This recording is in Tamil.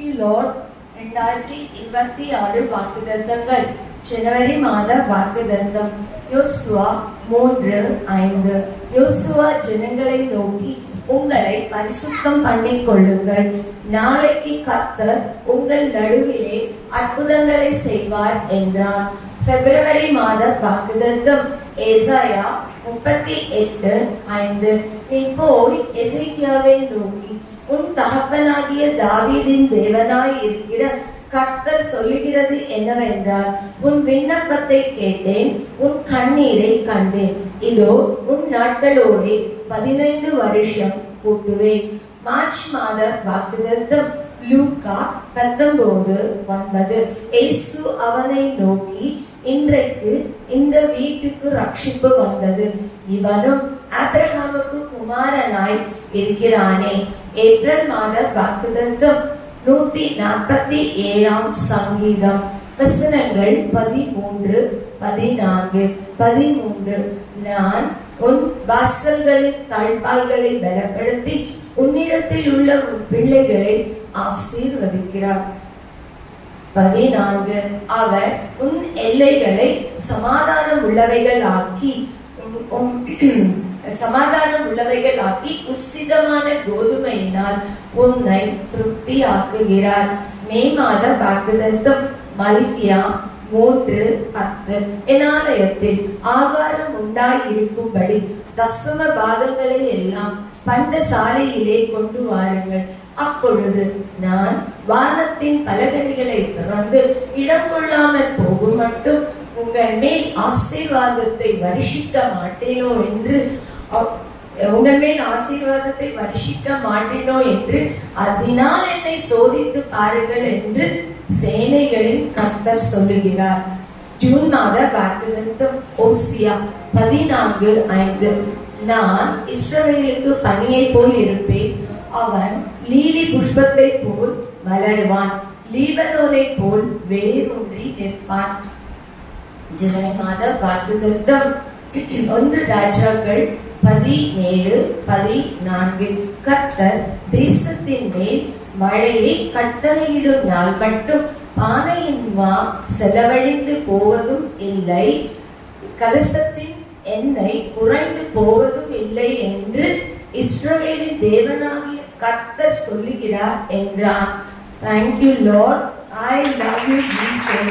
you Lord. 2026 வாக்குத்தத்தங்கள் ஜனவரி மாத வாக்குத்தத்தம் யோசுவா 3:5. யோசுவா ஜனங்களை நோக்கி, உங்களை பரிசுத்தம் பண்ணிக் கொள்ளுங்கள், நாளைக்கு கர்த்தர் உங்கள் நடுவிலே அற்புதங்களை செய்வார் என்றார். பிப்ரவரி மாத வாக்குத்தத்தம் ஏசாயா 38:5. நீ போய் எசேக்கியாவை நோக்கி, உன் தகப்பனாகிய தாவீதின் தேவனாய் இருக்கிற கர்த்தர் சொல்லுகிறது என்னவென்றால், உன் விண்ணப்பத்தை கேட்டேன், உன் கண்ணீரை கண்டேன். இதோ உன் நாட்களோடு 15 வருஷம் கூட்டுவேன். மார்ச் மாத வாக்குத்தத்தம் லூக்கா 19:9. இயேசு அவனை நோக்கி, இன்றைக்கு இந்த வீட்டுக்கு ரட்சிப்பு வந்தது, இவனும் ஆபிரகாமுக்கு குமாரனாய் இருக்கிறானே. ஏப்ரல் மாத வாக்குத்தத்தம் 147 சங்கீதம் வசனங்கள் 13, 14, 13. நான் உன் வாசல்களின் தாழ்பால்களை பலப்படுத்தி உன்னிடத்தில் உள்ள உன் பிள்ளைகளை ஆசீர்வதிக்கிறார். 14. அவர் உன் எல்லைகளை சமாதானம் உள்ளவைகளாக்கி உசிதமான கோதுமையினால் உன்னை திருப்தி ஆக்குகிறார். மே மாத வாக்குத்தத்தம் மல்கியா 3:10. என் ஆலயத்தில் ஆகாரம் உண்டாயிருக்கும்படி தசம பாகங்களை எல்லாம் பண்டசாலையிலே கொண்டு வாருங்கள். அப்பொழுது நான் வானத்தின் பலகணிகளை திறந்து இடம் கொள்ளாமல் போகும் மட்டும் உங்கள் மேல் ஆசீர்வாதத்தை வருஷிக்க மாட்டேனோ என்று அதனால் என்னை சோதித்து பாருங்கள் என்று சேனைகளின் கர்த்தர் சொல்லுகிறார். ஜூன் மாத வாக்குத்தத்தம் ஓசியா 14:5. நான் இஸ்ரவேலுக்கு பனியை போல் இருப்பேன், அவன் லீலி புஷ்பத்தை போல் மலர்வான், லீபனோனை போல் வேரூன்றி நிற்பான். ஜூலை மாத வாக்குத்தத்தம் 1 ராஜாக்கள் 17:14. கர்த்தர் தேசத்தின் மேல் மழையை கட்டளையிடும் நாள் மட்டும் பானையின் மா செலவழிந்து போவதும் இல்லை, கலசத்தின் எண்ணெய் குறைந்து போவதும் இல்லை என்று இஸ்ரவேலின் தேவனாகிய கர்த்தர் சொல்லுகிறார் என்றார். Thank you Lord. I love you Jesus.